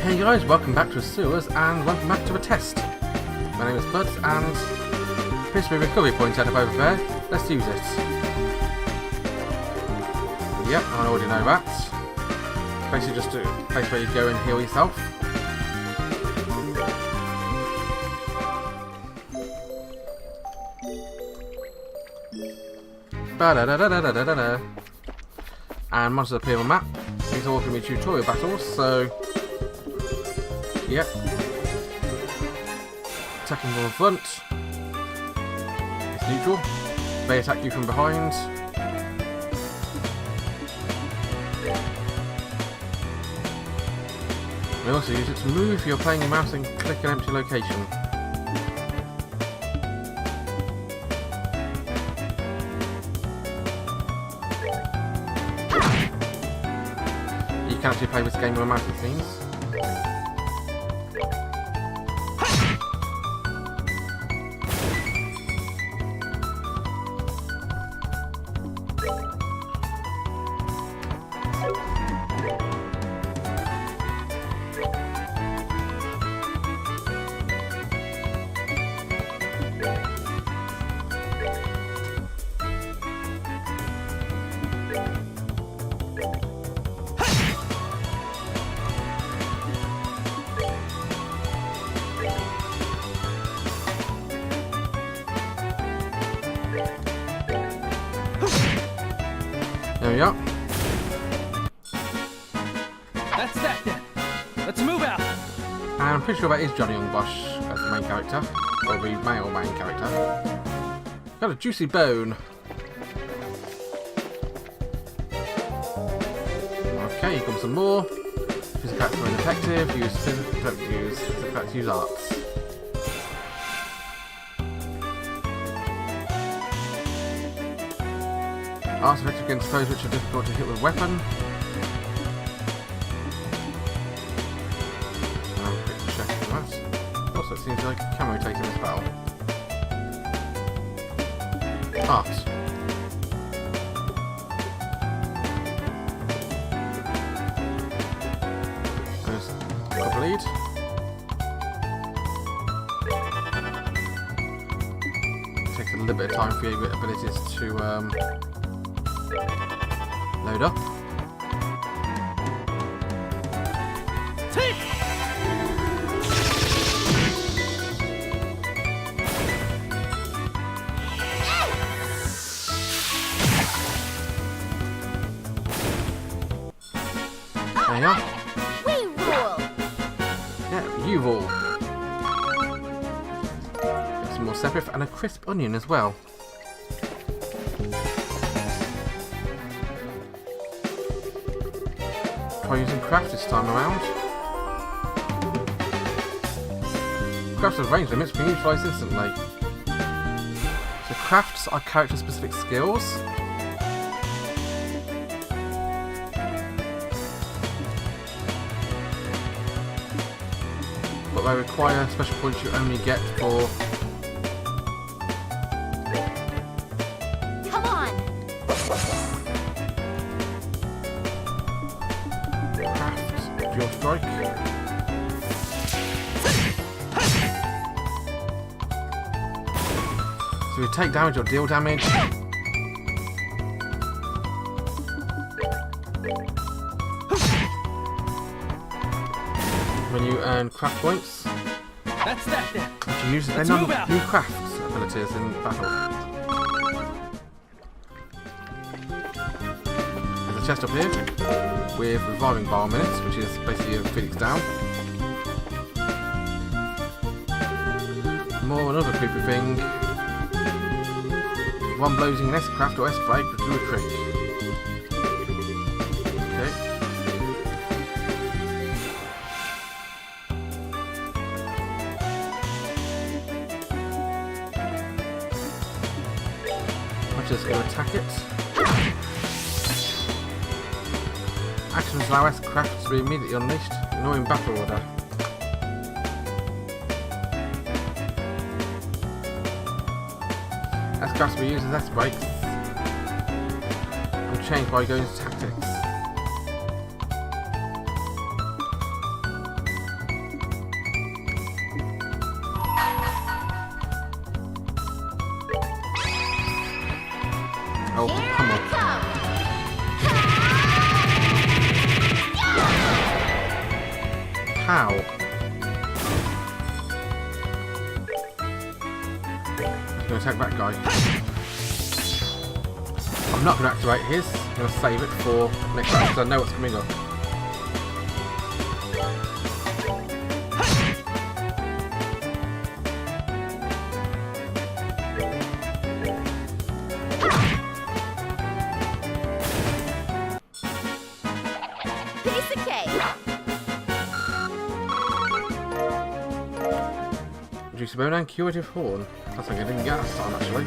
Hey guys, welcome back to the sewers and welcome back to a test. My name is Fudce and appears to be a recovery point set up over there. Let's use it. Yep, I already know that. Basically just a place where you go and heal yourself. Ba-da-da-da-da-da-da-da. And monsters appear on the map. These are all going to be tutorial battles, so yep. Attacking from the front. It's neutral. They attack you from behind. We also use it to move if you're playing your mouse and click an empty location. You can actually play this game with a mouse, it seems. There we are. That's that then. Let's move out. And I'm pretty sure that is Johnny Youngbosh as the main character, or the male main character. Got a juicy bone. Okay, here comes some more. Physical attacks are ineffective. Use physical, don't use physical attacks, use arts. Arts effective against foes which are difficult to hit with a weapon. I'll quick check that. Also, it seems like a camo rotating this battle. Art. There's a bleed. Takes a little bit of time for your abilities to load up. There you are. We rule. Yeah, you rule. Get some more sepith and a crisp onion as well. Try using craft this time around. Crafts with range limits can be utilised instantly. So crafts are character specific skills. But they require special points you only get for your strike. So you take damage or deal damage. When you earn craft points, That's that then. you can use them on new crafts abilities in battle. There's a chest up here with reviving bar minutes, which is basically a Phoenix down. More another creepy thing. One blow using an S-craft or S-flake to do a trick. Okay. I'm just going to attack it. Actions allow S-crafts to be immediately unleashed, ignoring battle order. S-crafts will be used as S-breaks and change by going to tactics. whole pummel. How? I'm going to attack that guy. I'm not going to activate his. I'm going to save it for next round because I know what's coming up. Piece of cake. Juicy bone and curative horn. That's something I didn't get last time actually.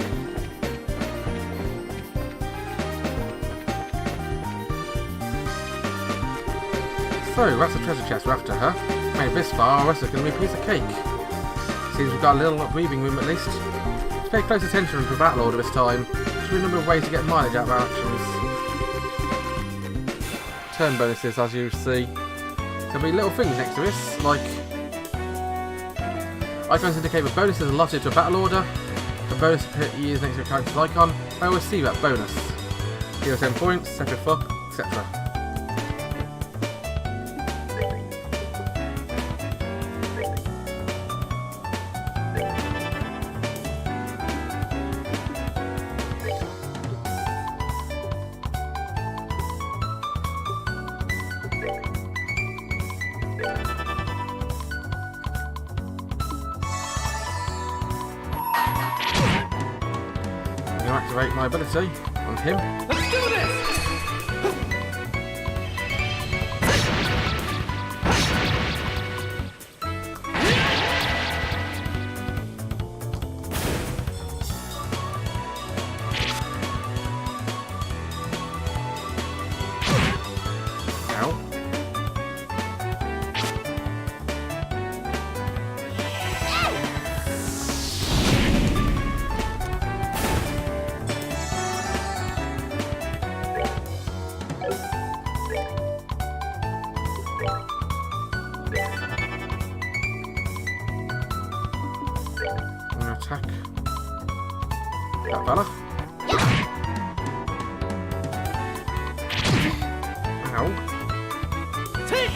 So, that's the treasure chest we're after, huh? Made it this far, or else it's going to be a piece of cake. Seems we've got a little breathing room at least. Let's pay close attention to the battle order this time. Should be a number of ways to get mileage out of our actions. Turn bonuses, as you see. There'll be little things next to this, like icons indicate the bonus is allotted to a battle order. The bonus appears next to a character's icon. I always see that bonus. 0 10 points, set it up, etc. Activate my ability on him. Let's do this! Ow. Attack that fella. Ow. Take!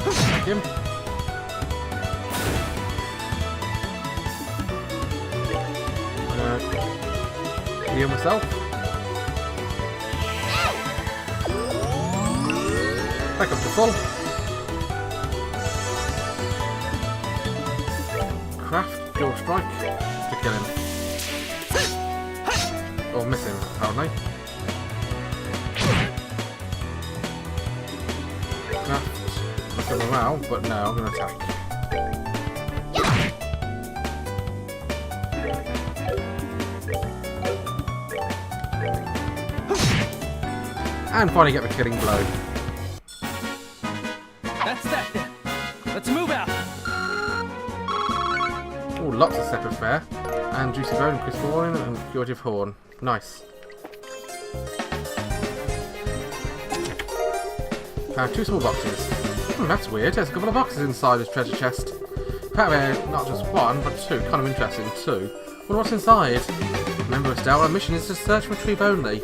Attack him. Heal myself. Back up to full. Craft dual strike to kill him. Or miss him, apparently. Craft, look at him out, but no, I'm going to attack. And finally get the killing blow. That's that then. Let's move out. Oh, lots of separate fare. And juicy bone, crystal horn, and curative horn. Nice. Found 2 small boxes. That's weird. There's a couple of boxes inside this treasure chest. Apparently, not just 1, but 2. Kind of interesting too. Wonder what's inside. Remember, Estelle, our mission is to search for Retrieve only.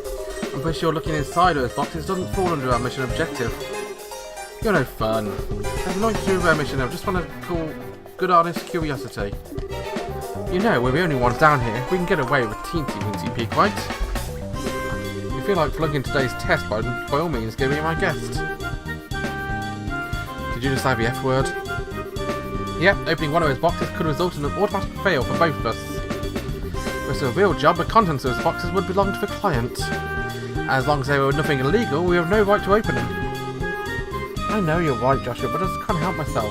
I'm pretty sure looking inside those boxes doesn't fall under our mission objective. You're no fun. There's nothing to do with our mission, I just want to call good honest curiosity. You know, we're the only ones down here. We can get away with teensy-weensy peek, right? If you feel like flunking today's test, by all means, give me my guest. Did you just say the F word? Yep, opening one of those boxes could result in an automatic fail for both of us. If it's a real job, the contents of those boxes would belong to the client. As long as they were nothing illegal, we have no right to open them. I know you're right, Joshua, but I just can't help myself.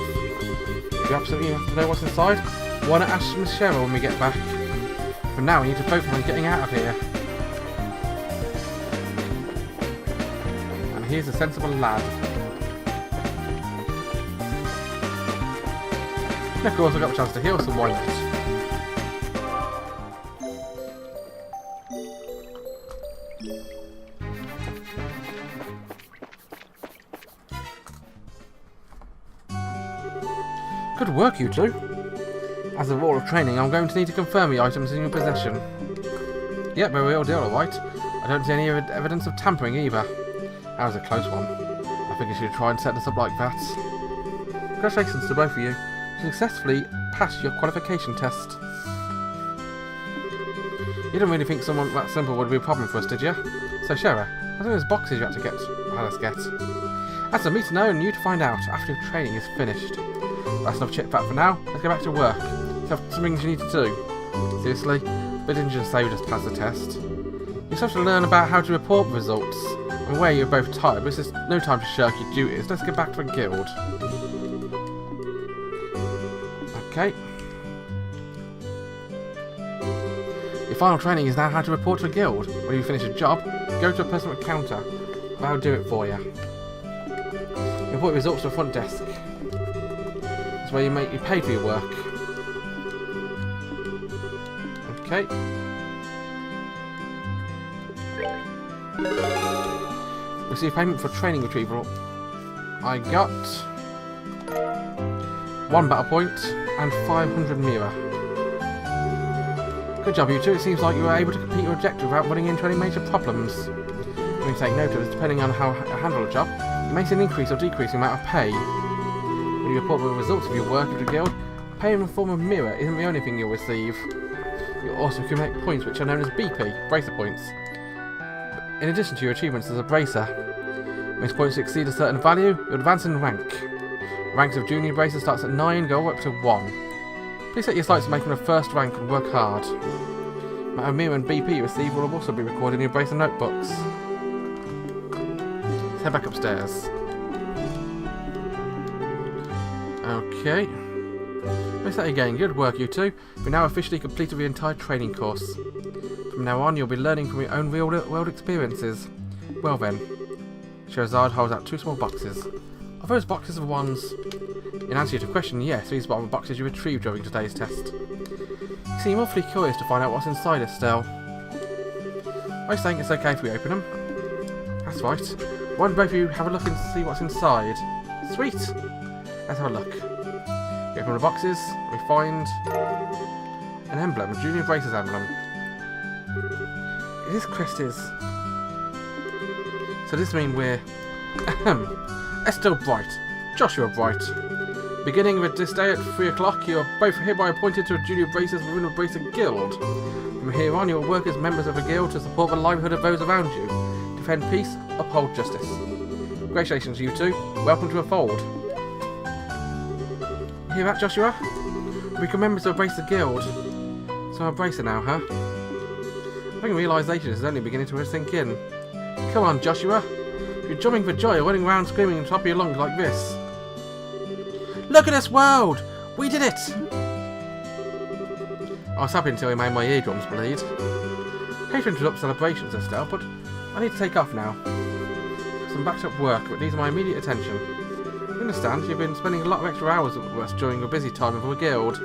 You absolutely have to know what's inside. Why not ask Miss Cheryl when we get back? For now, we need to focus on getting out of here. And here's a sensible lad. And of course, I got the chance to heal, so why not? Good work, you two. As a rule of training, I'm going to need to confirm the items in your possession. Yep, a real deal, alright. I don't see any evidence of tampering either. That was a close one. I think you should try and set this up like that. Congratulations to both of you. You successfully passed your qualification test. You didn't really think someone that simple would be a problem for us, did you? So, Shara, I think there's boxes you had to get. That's for me to know and you to find out after your training is finished. That's enough chit-chat for now. Let's go back to work. You have some things you need to do. Seriously? But didn't you just say we just passed the test? You still have to learn about how to report results. I'm aware you're both tired, but this is no time to shirk your duties. Let's get back to the guild. Okay. Your final training is now how to report to a guild. When you finish a job, go to a personal counter. I'll do it for you. Report results to the front desk. That's where you pay for your work. Okay. Receive payment for training retrieval. I got 1 battle point and 500 mirror. Good job, you two. It seems like you were able to complete your objective without running into any major problems. When you take note of this, depending on how you handle a job, you may see an increase or decrease in the amount of pay. When you report the results of your work with the guild, pay in the form of mirror isn't the only thing you'll receive. You'll also accumulate points which are known as BP, bracer points. In addition to your achievements as a bracer, when these points exceed a certain value, you'll advance in rank. Ranks of junior bracer starts at 9, go up to 1. Please set your sights on making the first rank and work hard. The amount of mirror and BP you receive will also be recorded in your bracer notebooks. Let's head back upstairs. Okay. Let's say again, good work you two. You've now officially completed the entire training course. From now on, you'll be learning from your own real-world experiences. Well then. Scheherazade holds out 2 small boxes. Are those boxes the ones... In answer to your question, yes, these are the boxes you retrieved during today's test. You seem awfully curious to find out what's inside, Estelle. Are you saying it's okay if we open them? That's right. Why don't both of you have a look and see what's inside? Sweet! Let's have a look. We open the boxes, we find... an emblem, a Junior Bracers emblem. This crest is... So this means we're... Estelle Bright, Joshua Bright. Beginning with this day at 3 o'clock, you are both hereby appointed to a Junior Bracers within the Bracer Guild. From here on, you will work as members of a guild to support the livelihood of those around you, defend peace, uphold justice. Congratulations, you two. Welcome to a fold. You hear that, Joshua? We become members of a Bracer Guild. So I'm a Bracer now, huh? I think realisation is only beginning to sink in. Come on, Joshua. You're jumping for joy or running around screaming on top of your lungs like this. Look at this world! We did it! I was happy until he made my eardrums bleed. I hate to interrupt celebrations, Estelle, but I need to take off now. Some backed up work, but needs my immediate attention. You understand, you've been spending a lot of extra hours with us during your busy time of our guild.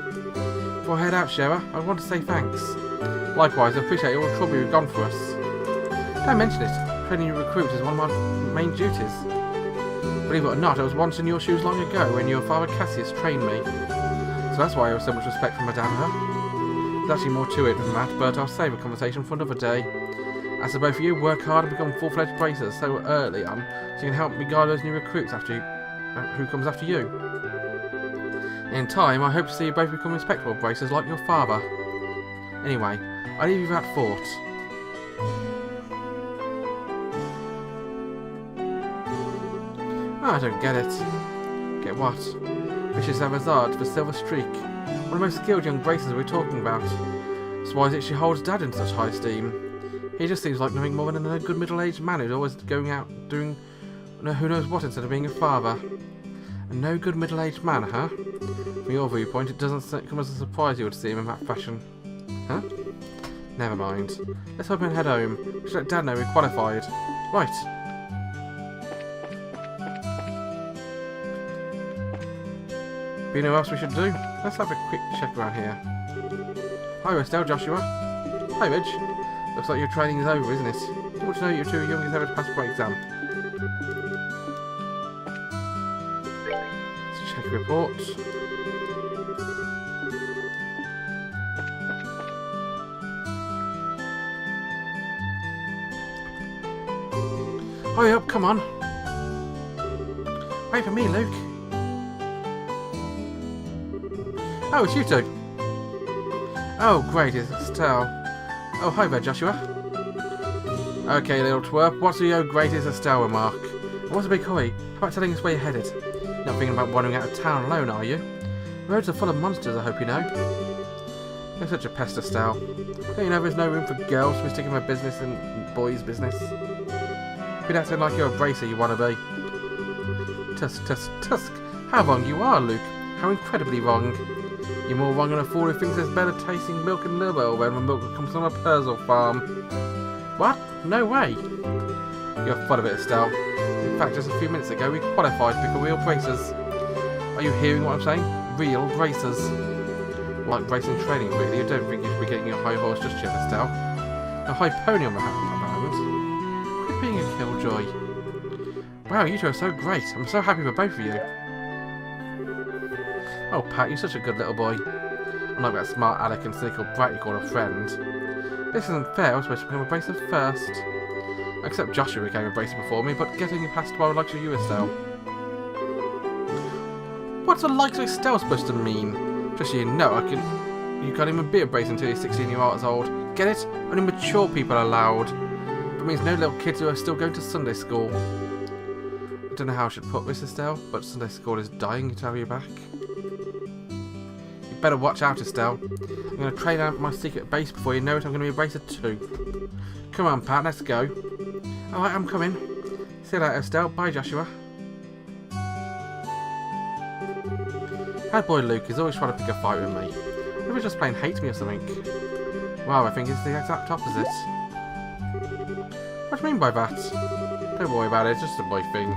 Before I head out, Shara, I want to say thanks. Likewise, I appreciate all the trouble you've gone for us. Don't mention it. Training new recruits is one of my main duties. Believe it or not, I was once in your shoes long ago when your father Cassius trained me. So that's why I have so much respect for Madame her. There's actually more to it than that, but I'll save a conversation for another day. As for both of you, work hard and become full-fledged bracers so early on, so you can help me guide those new recruits after who comes after you. In time, I hope to see you both become respectable bracers like your father. Anyway, I leave you that thought. I don't get it. Get what? Vicious Avazard, the Silver Streak. One of the most skilled young bracers we're talking about. So why is it she holds Dad in such high esteem? He just seems like nothing more than a good middle-aged man who's always going out doing who knows what instead of being a father. A no good middle-aged man, huh? From your viewpoint, it doesn't come as a surprise you would see him in that fashion. Huh? Never mind. Let's hope and head home. Just let Dad know we're qualified. Right. Do you know what else we should do? Let's have a quick check around here. Hi Estelle, Joshua. Hi Ridge. Looks like your training is over, isn't it? I want to know you're two youngest ever to pass my exam. Let's check the report. Hurry up, come on. Wait for me, Luke. Oh, it's you two. Oh, great, it's Estelle. Oh, hi there, Joshua. Okay, little twerp, what's the greatest Estelle remark? What's a big hurry? How about telling us where you're headed? You're not thinking about wandering out of town alone, are you? The roads are full of monsters, I hope you know. You're such a pest, Estelle. Don't you know there's no room for girls to be sticking their business in boys' business? Quit acting like you're a bracer, you wanna be. Tusk, tusk, tusk. How wrong you are, Luke. How incredibly wrong. You're more wrong than a fool who thinks there's better tasting milk in Lilwell when the milk comes from a Purcell farm. What? No way. You're full of it, Estelle. In fact, just a few minutes ago we qualified to become real bracers. Are you hearing what I'm saying? Real bracers. Like racing training, really. I don't think you should be getting your high horse just yet, Estelle. A high pony on the hand. Quit being a killjoy. Wow, you two are so great. I'm so happy for both of you. Oh, Pat, you're such a good little boy. Unlike that smart aleck and cynical brat you call a friend. This isn't fair. I was supposed to become a bracer first. Except Joshua became a bracer before me, but getting past what I would like to you, Estelle. What's a likely Estelle supposed to mean? Just so you know, you can't even be a bracer until you're 16 years old. Get it? Only mature people are allowed. That means no little kids who are still going to Sunday school. I don't know how I should put this, Estelle, but Sunday school is dying to have you back. You better watch out, Estelle. I'm going to train out my secret base before you know it. I'm going to be a bracer too. Come on, Pat, let's go. Alright, I'm coming. See you later, Estelle. Bye, Joshua. Bad boy Luke is always trying to pick a fight with me. Maybe he's just plain hates me or something. Wow, I think it's the exact opposite. What do you mean by that? Don't worry about it, it's just a boy thing.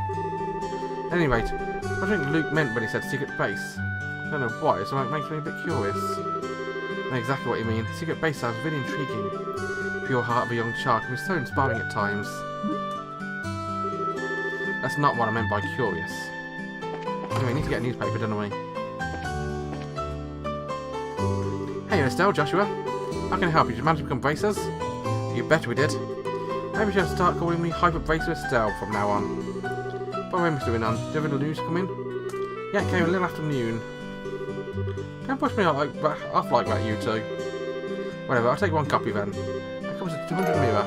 At any rate, what do you think Luke meant when he said secret base? I don't know why, so it makes me a bit curious. I know exactly what you mean. Secret base sounds really intriguing. The pure heart of a young child can be so inspiring at times. That's not what I meant by curious. Anyway, we need to get a newspaper, don't we? Hey Estelle, Joshua. How can I help you? Did you manage to become bracers? You bet we did. Maybe you should start calling me Hyper Bracer Estelle from now on. By the way, Mr. Winan, do you have any news come in? Yeah, it came a little afternoon. Don't push me off like that, you two. Whatever, I'll take one copy then. That comes with 200 mirror.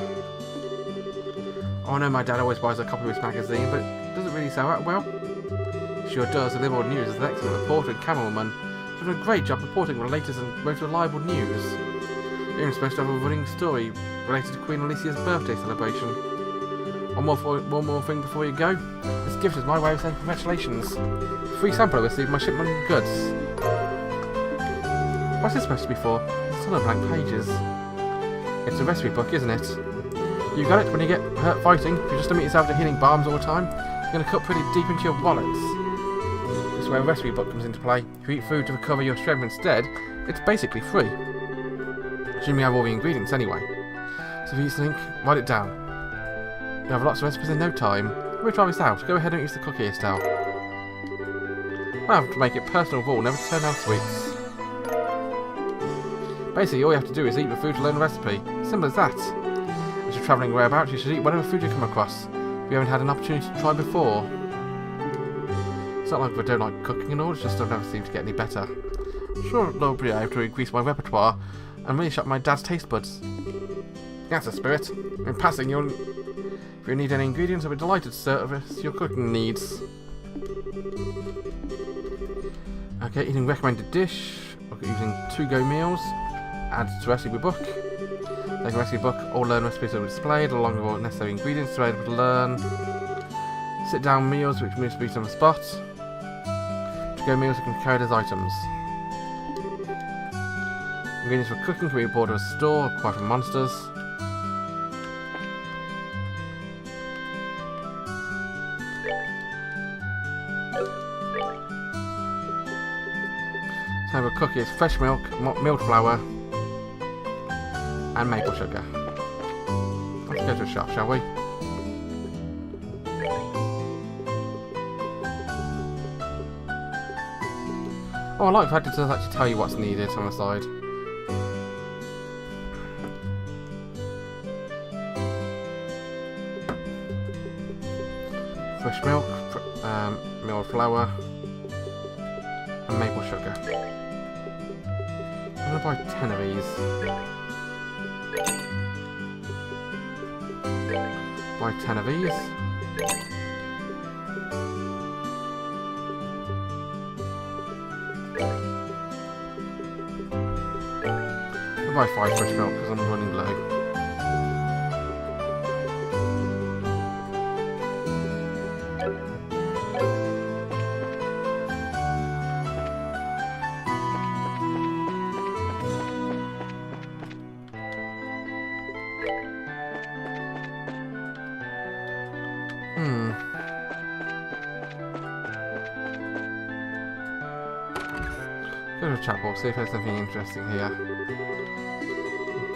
Oh, I know my dad always buys a copy of this magazine, but does it really sell out well? Sure does. The Liberal News is an excellent reporter and camerawoman. She's done a great job reporting the latest and most reliable news. You're even supposed to have a running story related to Queen Alicia's birthday celebration. One more thing before you go. This gift is my way of saying congratulations. Free sample I received my shipment of goods. What's this supposed to be for? It's full of blank pages. It's a recipe book, isn't it? You got it when you get hurt fighting. If you just limit yourself to healing bombs all the time, you're going to cut pretty deep into your wallets. This is where a recipe book comes into play. If you eat food to recover your strength instead, it's basically free. Assuming you have all the ingredients anyway. So if you think, write it down. You have lots of recipes in no time. Let me try this out. Go ahead and use the cookie, Estelle. I have to make it personal rule never to turn down sweets. Basically, all you have to do is eat the food to learn the recipe. Simple as that. As you're travelling whereabouts, you should eat whatever food you come across. If you haven't had an opportunity to try before. It's not like I don't like cooking and all, it's just I never seem to get any better. Sure, Lord, I have to increase my repertoire and really shut my dad's taste buds. That's the spirit. In passing, if you need any ingredients, I'll be delighted to service your cooking needs. Okay, eating recommended dish. Okay, using to-go meals. Add to recipe book. Take a recipe book. All learn recipes are displayed along with all necessary ingredients available to learn. Sit down meals, which must be on the spot. To-go meals can be carried as items. Ingredients for cooking can be bought at a store, acquired from monsters. So a cookie is fresh milk, milled flour, and maple sugar. Let's go to a shop, shall we? Oh, I like the fact it does actually tell you what's needed on the side. fresh milk, milled flour, and maple sugar. I'm gonna buy 10 of these. Buy 10 of these. I'll buy 5 fresh milk because I'm running low. Go to the chapel, see if there's something interesting here.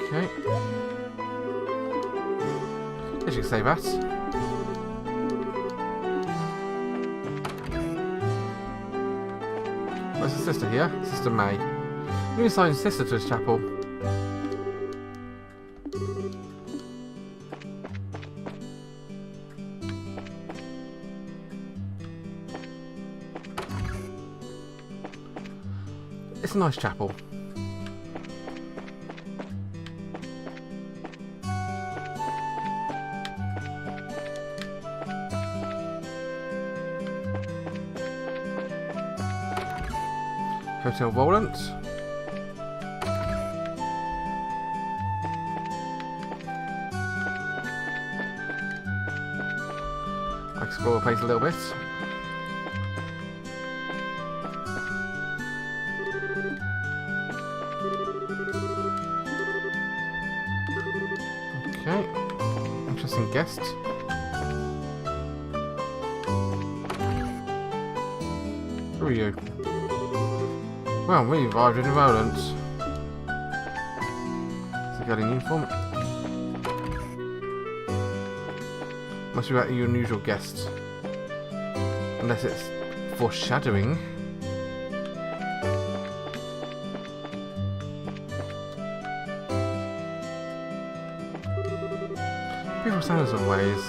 Okay. Guess you can say that. Where's the sister here? Sister May. You assign sister to this chapel. It's a nice chapel. Hotel Volant. I explore the place a little bit. Okay, interesting guest. Who are you? Well, we arrived in Roland. Is it got in uniform? Must be about your unusual guest. Unless it's foreshadowing. People sound some ways.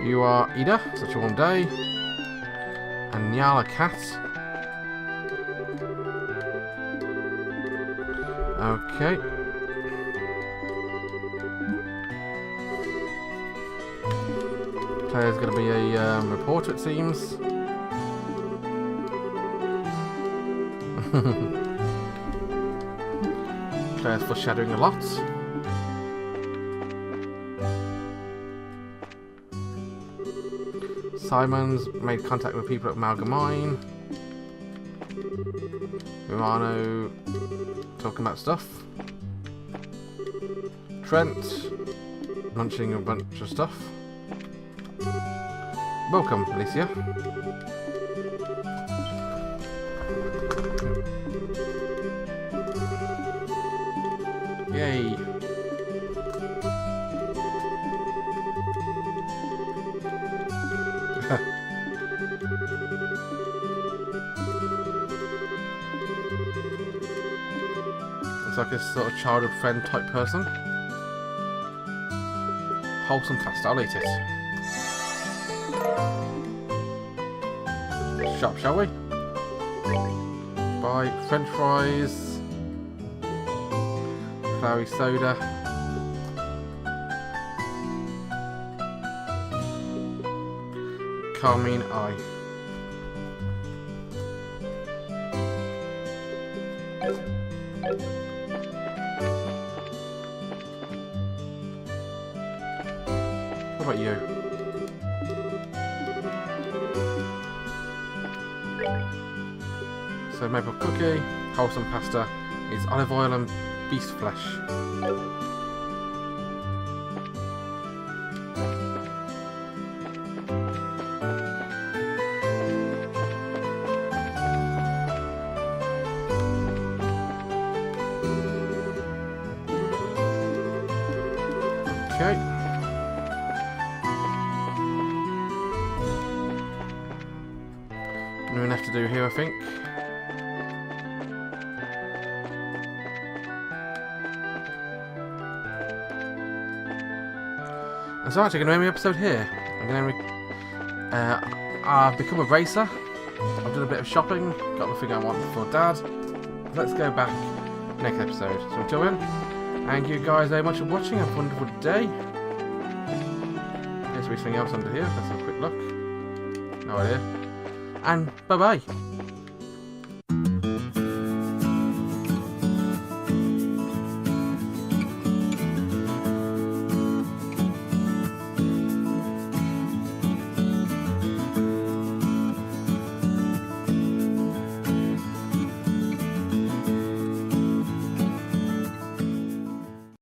You are Ida, such a warm day. And Nyala Cat. Okay. Player's going to be a reporter, it seems. Player's foreshadowing a lot. Simon's made contact with people at Amalgamine. Milano talking about stuff. Trent munching a bunch of stuff. Welcome, Alicia. Yay. It's like a sort of childhood friend type person. Wholesome pasta, I'll eat it. Shop, shall we? Buy French fries, Clary soda. Carmine eye. What about you? So maple cookie, wholesome pasta is olive oil and beast flesh. Okay. Nothing left to do here, I think. And so actually, going to end the episode here. I'm going to I've become a racer. I've done a bit of shopping, got the thing I want for Dad. Let's go back next episode. So until then, thank you guys very much for watching. Have a wonderful day. There's something else under here. Let's have a quick look. No idea. And bye bye.